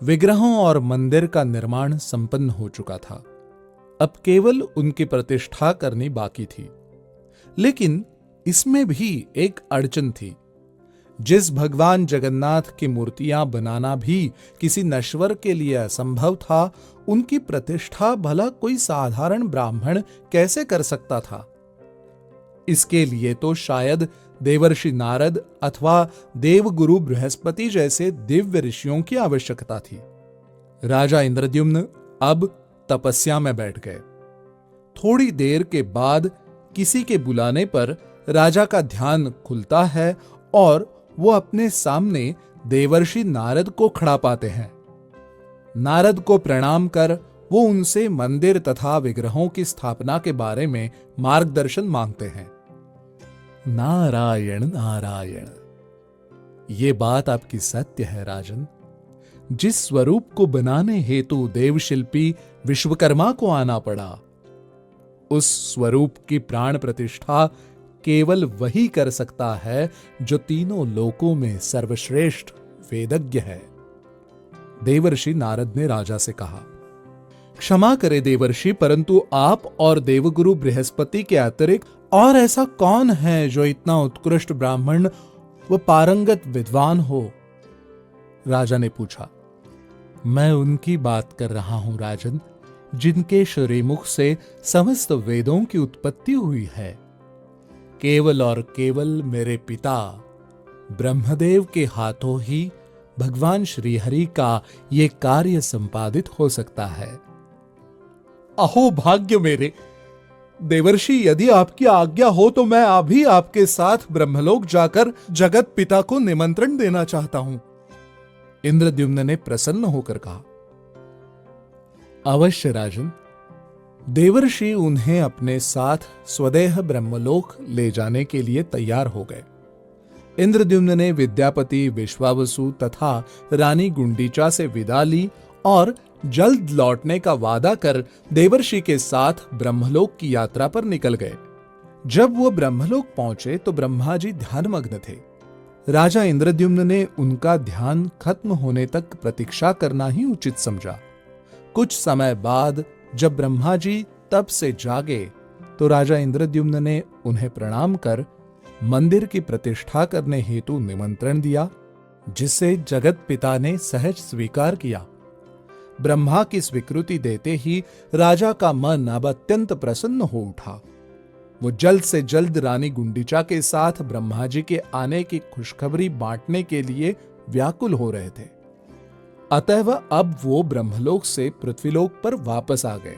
विग्रहों और मंदिर का निर्माण संपन्न हो चुका था। अब केवल उनकी प्रतिष्ठा करनी बाकी थी। लेकिन इसमें भी एक अड़चन थी। जिस भगवान जगन्नाथ की मूर्तियां बनाना भी किसी नश्वर के लिए असंभव था, उनकी प्रतिष्ठा भला कोई साधारण ब्राह्मण कैसे कर सकता था? इसके लिए तो शायद देवर्षि नारद अथवा देवगुरु बृहस्पति जैसे दिव्य ऋषियों की आवश्यकता थी। राजा इंद्रद्युम्न अब तपस्या में बैठ गए। थोड़ी देर के बाद किसी के बुलाने पर राजा का ध्यान खुलता है और वो अपने सामने देवर्षि नारद को खड़ा पाते हैं। नारद को प्रणाम कर वो उनसे मंदिर तथा विग्रहों की स्थापना के बारे में मार्गदर्शन मांगते हैं। नारायण नारायण, ये बात आपकी सत्य है राजन। जिस स्वरूप को बनाने हेतु देवशिल्पी विश्वकर्मा को आना पड़ा, उस स्वरूप की प्राण प्रतिष्ठा केवल वही कर सकता है जो तीनों लोकों में सर्वश्रेष्ठ वेदज्ञ है। देवर्षि नारद ने राजा से कहा, क्षमा करे देवर्षि, परंतु आप और देवगुरु बृहस्पति के अतिरिक्त और ऐसा कौन है जो इतना उत्कृष्ट ब्राह्मण व पारंगत विद्वान हो? राजा ने पूछा। मैं उनकी बात कर रहा हूं राजन, जिनके श्रीमुख से समस्त वेदों की उत्पत्ति हुई है। केवल और केवल मेरे पिता ब्रह्मदेव के हाथों ही भगवान श्रीहरि का ये कार्य संपादित हो सकता है। अहो भाग्य मेरे! देवर्षि, यदि आपकी आज्ञा हो तो मैं अभी आपके साथ ब्रह्मलोक जाकर जगत पिता को निमंत्रण देना चाहता हूं। इंद्रद्युम्न ने प्रसन्न होकर कहा। अवश्य राजन। देवर्षि उन्हें अपने साथ स्वदेह ब्रह्मलोक ले जाने के लिए तैयार हो गए। इंद्रद्युम्न ने विद्यापति विश्वावसु तथा रानी गुंडीचा से विदा ली और जल्द लौटने का वादा कर देवर्षि के साथ ब्रह्मलोक की यात्रा पर निकल गए। जब वो ब्रह्मलोक पहुंचे तो ब्रह्मा जी ध्यानमग्न थे। राजा इंद्रद्युम्न ने उनका ध्यान खत्म होने तक प्रतीक्षा करना ही उचित समझा। कुछ समय बाद जब ब्रह्मा जी तप से जागे तो राजा इंद्रद्युम्न ने उन्हें प्रणाम कर मंदिर की प्रतिष्ठा करने हेतु निमंत्रण दिया, जिसे जगत पिता ने सहज स्वीकार किया। ब्रह्मा की स्वीकृति देते ही राजा का मन अब अत्यंत प्रसन्न हो उठा। वो जल्द से जल्द रानी गुंडीचा के साथ ब्रह्मा जी के आने की खुशखबरी बांटने के लिए व्याकुल हो रहे थे। अतएव अब वो ब्रह्मलोक से पृथ्वीलोक पर वापस आ गए।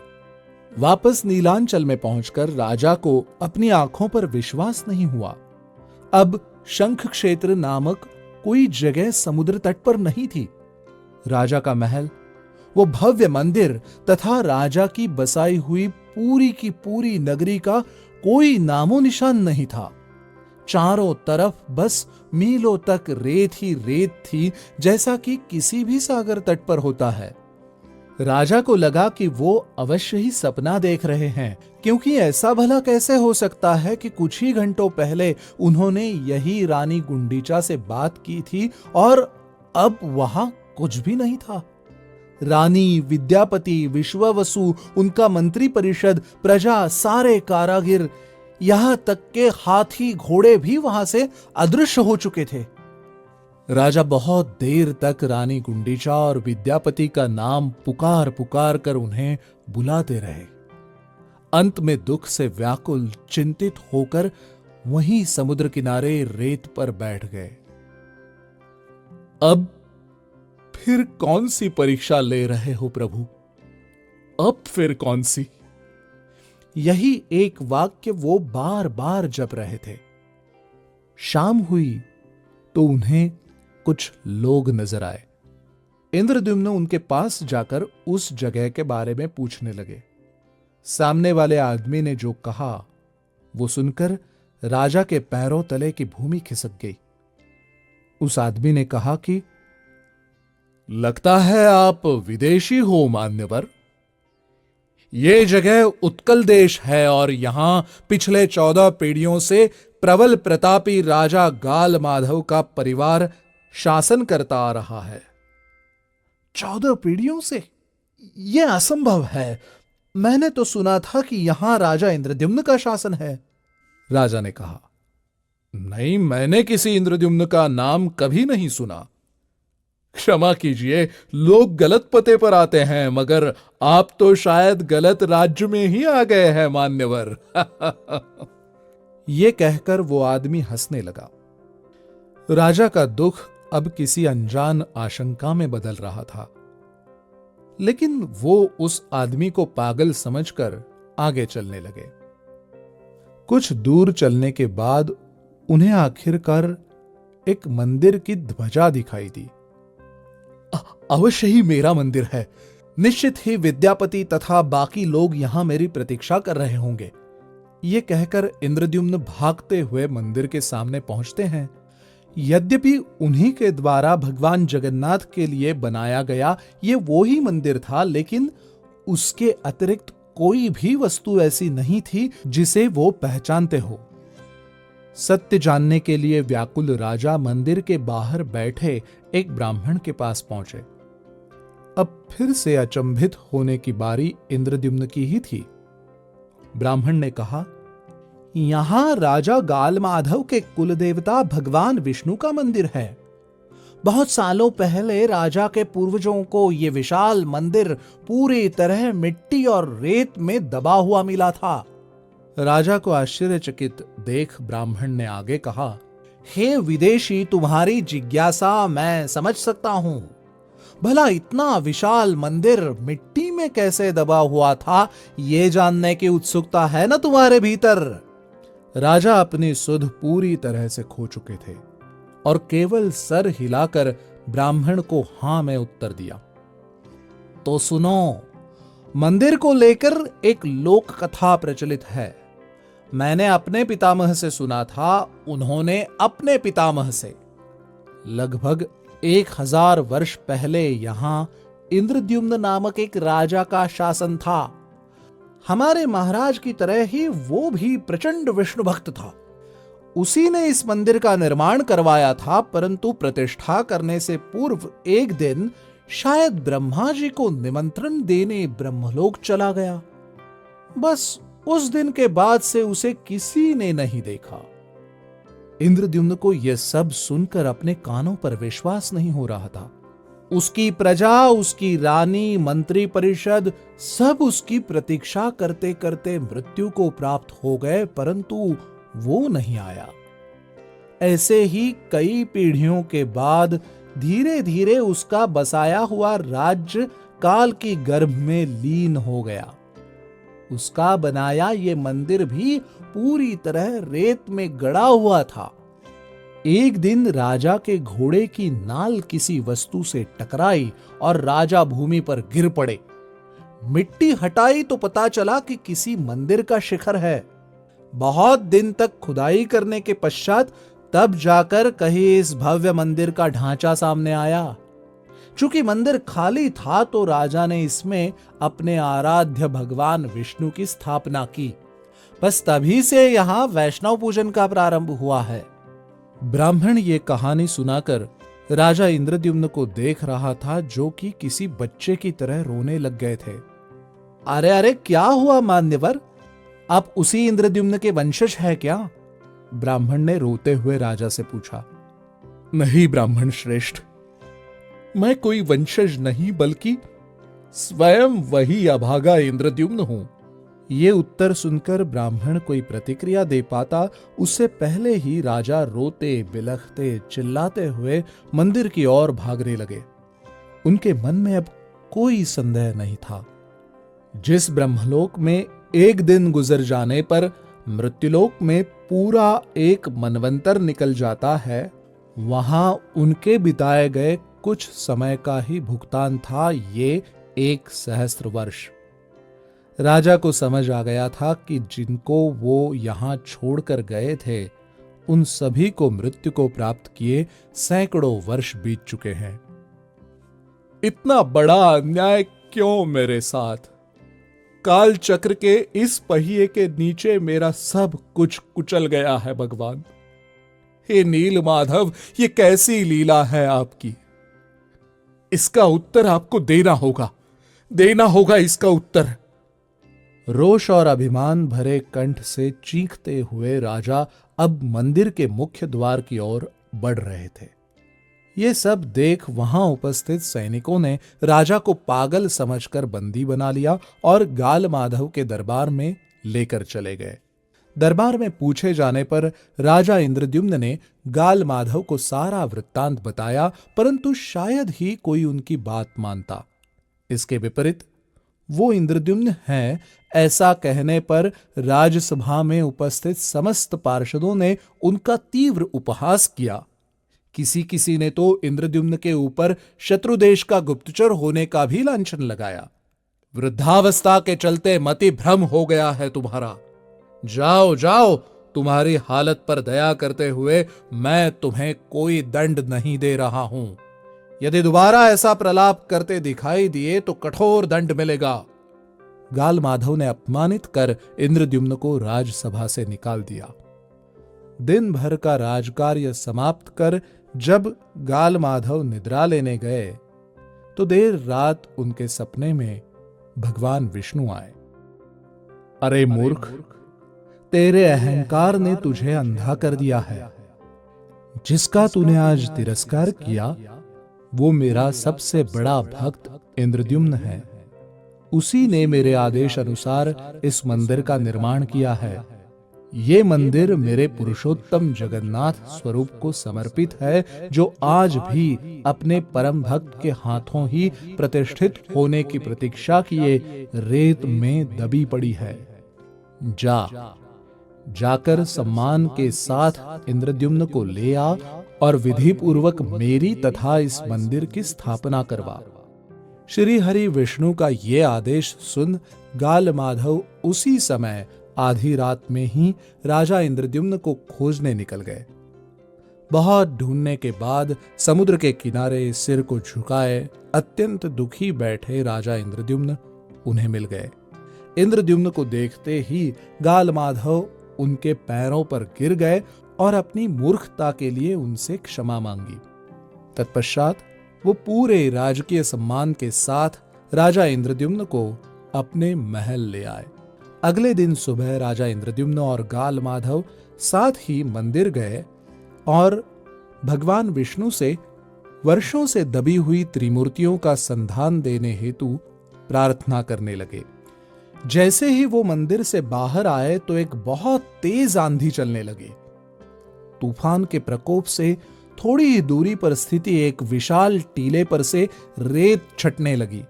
वापस नीलांचल में पहुंचकर राजा को अपनी आंखों पर विश्वास नहीं हुआ। अब शंख क्षेत्र नामक कोई जगह समुद्र तट पर नहीं थी। राजा का महल, वो भव्य मंदिर तथा राजा की बसाई हुई पूरी की पूरी नगरी का कोई नामो निशान नहीं था। चारों तरफ बस मीलों तक रेत ही रेत थी, जैसा कि किसी भी सागर तट पर होता है। राजा को लगा कि वो अवश्य ही सपना देख रहे हैं, क्योंकि ऐसा भला कैसे हो सकता है कि कुछ ही घंटों पहले उन्होंने यही रानी गुंडीचा से बात की थी और अब वहां कुछ भी नहीं था। रानी, विद्यापति, विश्वावसु, उनका मंत्री परिषद, प्रजा, सारे कारागिर, यहां तक के हाथी घोड़े भी वहां से अदृश्य हो चुके थे। राजा बहुत देर तक रानी गुंडीचा और विद्यापति का नाम पुकार पुकार कर उन्हें बुलाते रहे। अंत में दुख से व्याकुल, चिंतित होकर वहीं समुद्र किनारे रेत पर बैठ गए। अब फिर कौन सी परीक्षा ले रहे हो प्रभु? अब फिर कौन सी? यही एक वाक्य वो बार बार जप रहे थे। शाम हुई तो उन्हें कुछ लोग नजर आए। इंद्रद्युम्न उनके पास जाकर उस जगह के बारे में पूछने लगे। सामने वाले आदमी ने जो कहा वो सुनकर राजा के पैरों तले की भूमि खिसक गई। उस आदमी ने कहा कि लगता है आप विदेशी हो मान्यवर। ये जगह उत्कल देश है और यहां पिछले 14 पीढ़ियों से प्रबल प्रतापी राजा गाल माधव का परिवार शासन करता आ रहा है। 14 पीढ़ियों से? यह असंभव है। मैंने तो सुना था कि यहां राजा इंद्रद्युम्न का शासन है। राजा ने कहा, नहीं, मैंने किसी इंद्रद्युम्न का नाम कभी नहीं सुना। क्षमा कीजिए, लोग गलत पते पर आते हैं, मगर आप तो शायद गलत राज्य में ही आ गए हैं मान्यवर। ये कहकर वो आदमी हंसने लगा। राजा का दुख अब किसी अनजान आशंका में बदल रहा था, लेकिन वो उस आदमी को पागल समझकर आगे चलने लगे। कुछ दूर चलने के बाद उन्हें आखिरकार एक मंदिर की ध्वजा दिखाई दी। अवश्य ही मेरा मंदिर है। निश्चित ही विद्यापति तथा बाकी लोग यहां मेरी प्रतीक्षा कर रहे होंगे। ये कहकर इंद्रद्युम्न भागते हुए मंदिर के सामने पहुंचते हैं। यद्यपि उन्हीं के द्वारा भगवान जगन्नाथ के लिए बनाया गया ये वो ही मंदिर था, लेकिन उसके अतिरिक्त कोई भी वस्तु ऐसी नहीं थी जिसे वो पहचानते हो। सत्य जानने के लिए व्याकुल राजा मंदिर के बाहर बैठे एक ब्राह्मण के पास पहुंचे। अब फिर से अचंभित होने की बारी इंद्रद्युम्न की ही थी। ब्राह्मण ने कहा, यहां राजा गालमाधव के कुलदेवता भगवान विष्णु का मंदिर है। बहुत सालों पहले राजा के पूर्वजों को यह विशाल मंदिर पूरी तरह मिट्टी और रेत में दबा हुआ मिला था। राजा को आश्चर्यचकित देख ब्राह्मण ने आगे कहा, हे विदेशी, तुम्हारी जिज्ञासा मैं समझ सकता हूं। भला इतना विशाल मंदिर मिट्टी में कैसे दबा हुआ था, यह जानने की उत्सुकता है ना तुम्हारे भीतर? राजा अपनी सुध पूरी तरह से खो चुके थे और केवल सर हिलाकर ब्राह्मण को हां में उत्तर दिया। तो सुनो, मंदिर को लेकर एक लोक कथा प्रचलित है। मैंने अपने पितामह से सुना था, उन्होंने अपने पितामह से। लगभग 1000 वर्ष पहले यहां इंद्रद्युम्न नामक एक राजा का शासन था। हमारे महाराज की तरह ही वो भी प्रचंड विष्णु भक्त था। उसी ने इस मंदिर का निर्माण करवाया था, परंतु प्रतिष्ठा करने से पूर्व एक दिन शायद ब्रह्मा जी को निमंत्रण देने ब्रह्मलोक चला गया। बस उस दिन के बाद से उसे किसी ने नहीं देखा। इंद्रद्युम्न को यह सब सुनकर अपने कानों पर विश्वास नहीं हो रहा था। उसकी प्रजा, उसकी रानी, मंत्री परिषद सब उसकी प्रतीक्षा करते करते मृत्यु को प्राप्त हो गए, परंतु वो नहीं आया। ऐसे ही कई पीढ़ियों के बाद धीरे धीरे उसका बसाया हुआ राज्य काल की गर्भ में लीन हो गया। उसका बनाया ये मंदिर भी पूरी तरह रेत में गड़ा हुआ था। एक दिन राजा के घोड़े की नाल किसी वस्तु से टकराई और राजा भूमि पर गिर पड़े। मिट्टी हटाई तो पता चला कि किसी मंदिर का शिखर है। बहुत दिन तक खुदाई करने के पश्चात तब जाकर कहीं इस भव्य मंदिर का ढांचा सामने आया। चूंकि मंदिर खाली था तो राजा ने इसमें अपने आराध्य भगवान विष्णु की स्थापना की। बस तभी से यहां वैष्णव पूजन का प्रारंभ हुआ है। ब्राह्मण ये कहानी सुनाकर राजा इंद्रद्युम्न को देख रहा था, जो कि किसी बच्चे की तरह रोने लग गए थे। अरे अरे, क्या हुआ मान्यवर? आप उसी इंद्रद्युम्न के वंशज है क्या? ब्राह्मण ने रोते हुए राजा से पूछा। नहीं ब्राह्मण श्रेष्ठ, मैं कोई वंशज नहीं, बल्कि स्वयं वही अभागा इंद्रद्युम्न हूं। ये उत्तर सुनकर ब्राह्मण कोई प्रतिक्रिया दे पाता, उससे पहले ही राजा रोते बिलखते चिल्लाते हुए मंदिर की ओर भागने लगे। उनके मन में अब कोई संदेह नहीं था। जिस ब्रह्मलोक में एक दिन गुजर जाने पर मृत्युलोक में पूरा एक मनवंतर निकल जाता है, वहां उनके बिताए गए कुछ समय का ही भुगतान था ये 1 सहस्त्र वर्ष। राजा को समझ आ गया था कि जिनको वो यहां छोड़कर गए थे, उन सभी को मृत्यु को प्राप्त किए सैकड़ों वर्ष बीत चुके हैं। इतना बड़ा अन्याय क्यों मेरे साथ? काल चक्र के इस पहिए के नीचे मेरा सब कुछ कुचल गया है भगवान। हे नील माधव, ये कैसी लीला है आपकी? इसका उत्तर आपको देना होगा इसका उत्तर। रोष और अभिमान भरे कंठ से चीखते हुए राजा अब मंदिर के मुख्य द्वार की ओर बढ़ रहे थे। ये सब देख वहां उपस्थित सैनिकों ने राजा को पागल समझकर बंदी बना लिया और गाल माधव के दरबार में लेकर चले गए। दरबार में पूछे जाने पर राजा इंद्रद्युम्न ने गाल माधव को सारा वृत्तांत बताया, परंतु शायद ही कोई उनकी बात मानता। इसके विपरीत वो इंद्रद्युम्न हैं, ऐसा कहने पर राजसभा में उपस्थित समस्त पार्षदों ने उनका तीव्र उपहास किया। किसी ने तो इंद्रद्युम्न के ऊपर शत्रुदेश का गुप्तचर होने का भी लांछन लगाया। वृद्धावस्था के चलते मति भ्रम हो गया है तुम्हारा। जाओ जाओ, तुम्हारी हालत पर दया करते हुए मैं तुम्हें कोई दंड नहीं दे रहा हूं। यदि दोबारा ऐसा प्रलाप करते दिखाई दिए तो कठोर दंड मिलेगा। गाल माधव ने अपमानित कर इंद्रद्युम्न को राजसभा से निकाल दिया। दिन भर का राजकार्य समाप्त कर जब गाल माधव निद्रा लेने गए तो देर रात उनके सपने में भगवान विष्णु आए। अरे मूर्ख, तेरे अहंकार ने तुझे अंधा कर दिया है। जिसका तूने आज तिरस्कार किया वो मेरा सबसे बड़ा भक्त इंद्रद्युम्न है। उसी ने मेरे आदेश अनुसार इस मंदिर का निर्माण किया है। ये मंदिर मेरे पुरुषोत्तम जगन्नाथ स्वरूप को समर्पित है, जो आज भी अपने परम भक्त के हाथों ही प्रतिष्ठित होने की प्रतीक्षा किए रेत में दबी पड़ी है। जाकर सम्मान के साथ इंद्रद्युम्न को ले आ और विधि पूर्वक मेरी तथा इस मंदिर की स्थापना करवा। श्री हरि विष्णु का ये आदेश सुन गाल माधव उसी समय आधी रात में ही राजा इंद्रद्युम्न को खोजने निकल गए। बहुत ढूंढने के बाद समुद्र के किनारे सिर को झुकाए अत्यंत दुखी बैठे राजा इंद्रद्युम्न उन्हें मिल गए। इंद्रद्युम्न को देखते ही गाल माधव उनके पैरों पर गिर गए और अपनी मूर्खता के लिए उनसे क्षमा मांगी। तत्पश्चात वो पूरे राजकीय सम्मान के साथ राजा इंद्रद्युम्न को अपने महल ले आए। अगले दिन सुबह राजा इंद्रद्युम्न और गाल माधव साथ ही मंदिर गए और भगवान विष्णु से वर्षों से दबी हुई त्रिमूर्तियों का संधान देने हेतु प्रार्थना करने लगे। जैसे ही वो मंदिर से बाहर आए तो एक बहुत तेज आंधी चलने लगी। तूफान के प्रकोप से थोड़ी ही दूरी पर स्थित एक विशाल टीले पर से रेत छटने लगी।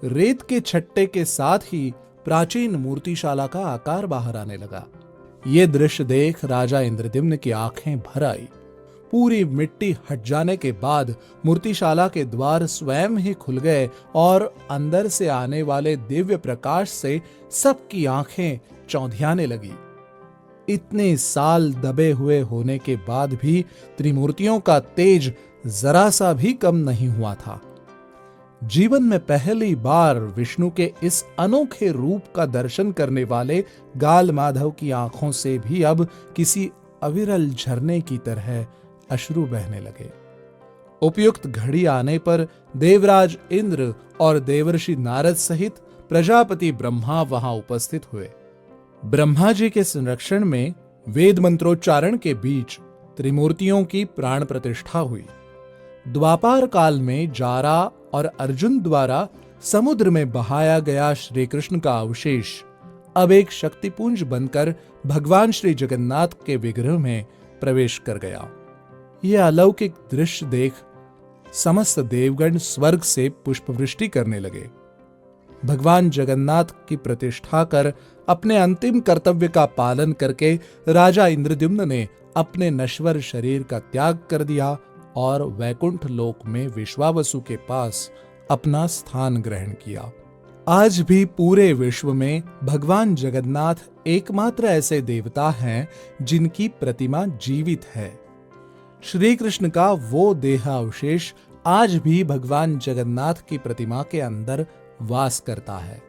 रेत के छट्टे के साथ ही प्राचीन मूर्तिशाला का आकार बाहर आने लगा। ये दृश्य देख राजा इंद्रद्युम्न की आंखें भर आई। पूरी मिट्टी हट जाने के बाद मूर्तिशाला के द्वार स्वयं ही खुल गए और अंदर से आने वाले दिव्य प्रकाश से सबकी आंखें चौंधियाने लगी। इतने साल दबे हुए होने के बाद भी त्रिमूर्तियों का तेज जरा सा भी कम नहीं हुआ था। जीवन में पहली बार विष्णु के इस अनोखे रूप का दर्शन करने वाले गाल माधव की आंखों से भी अब किसी अविरल झरने की तरह अश्रु बहने लगे। उपयुक्त घड़ी आने पर देवराज इंद्र और देवर्षि नारद सहित प्रजापति ब्रह्मा वहां उपस्थित हुए। ब्रह्मा जी के संरक्षण में वेद मंत्रोच्चारण के बीच त्रिमूर्तियों की प्राण प्रतिष्ठा हुई। द्वापार काल में जारा और अर्जुन द्वारा समुद्र में बहाया गया श्री कृष्ण का अवशेष अब एक शक्तिपुंज बनकर भगवान श्री जगन्नाथ के विग्रह में प्रवेश कर गया। यह अलौकिक दृश्य देख समस्त देवगण स्वर्ग से पुष्पवृष्टि करने लगे। भगवान जगन्नाथ की प्रतिष्ठा कर अपने अंतिम कर्तव्य का पालन करके राजा इंद्रद्युम्न ने अपने नश्वर शरीर का त्याग कर दिया और वैकुंठ लोक में विश्वावसु के पास अपना स्थान ग्रहण किया। आज भी पूरे विश्व में भगवान जगन्नाथ एकमात्र ऐसे देवता हैं जिनकी प्रतिमा जीवित है। श्री कृष्ण का वो देहावशेष आज भी भगवान जगन्नाथ की प्रतिमा के अंदर वास करता है,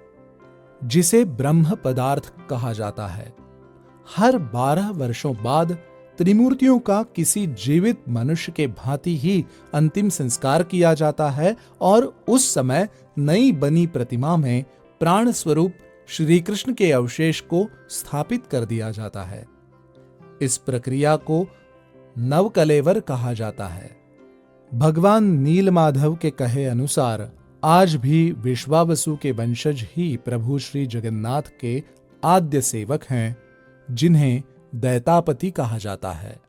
जिसे ब्रह्म पदार्थ कहा जाता है। हर 12 वर्षों बाद त्रिमूर्तियों का किसी जीवित मनुष्य के भांति ही अंतिम संस्कार किया जाता है और उस समय नई बनी प्रतिमा में प्राण स्वरूप श्री कृष्ण के अवशेष को स्थापित कर दिया जाता है। इस प्रक्रिया को नवकलेवर कहा जाता है। भगवान नीलमाधव के कहे अनुसार आज भी विश्वावसु के वंशज ही प्रभु श्री जगन्नाथ के आद्य सेवक हैं, जिन्हें दैतापति कहा जाता है।